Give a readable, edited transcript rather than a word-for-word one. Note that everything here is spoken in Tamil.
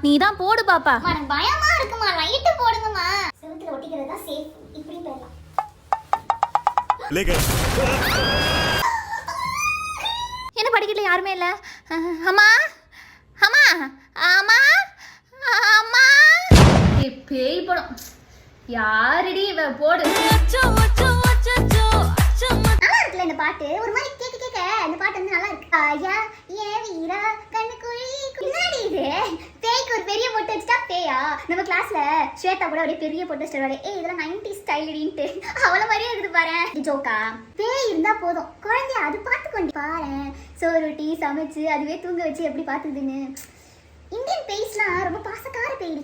நீ தான் போடு பாப்பா. எனக்கு பயமா இருக்குமா, லைட் போடுங்கம்மா. செவுத்துல ஒட்டிக்கிறது தான் சேஃப். இப்படி போயிடலாம். என்ன படிக்கல யாருமே இல்ல. அம்மா அம்மா அம்மா அம்மா. பேய் படம் யாரடி இவ போடு. நல்லா இருக்குல்ல இந்த பாட்டு, ஒரு மாதிரி கேட்க கேட்க இந்த பாட்டு வந்து நல்லா இருக்கு. ஐயா ஏன் வீரா கண்ணுக்குழி முன்னாடி இது பேய்க்கு ஒரு பெரிய பொட்டு வச்சுட்டா பேயா. நம்ம கிளாஸ்ல ஸ்வேதா கூட அப்படியே பெரிய பொட்டு வச்சுட்டு ஏய் இதெல்லாம் 90s ஸ்டைலுடின்ட்டு அவள மாதிரியே இருக்குது பாரு. ஜோக்கா பேய் இருந்தா போதும், குழந்தைய அது பார்த்து கொண்டு பாரு. சோறுட்டி சமைச்சு அதுவே தூங்க வச்சு எப்படி பார்த்துக்குதுன்னு. இந்தியன் பேய்ஸ்லாம் ரொம்ப பாசக்கார பேய்.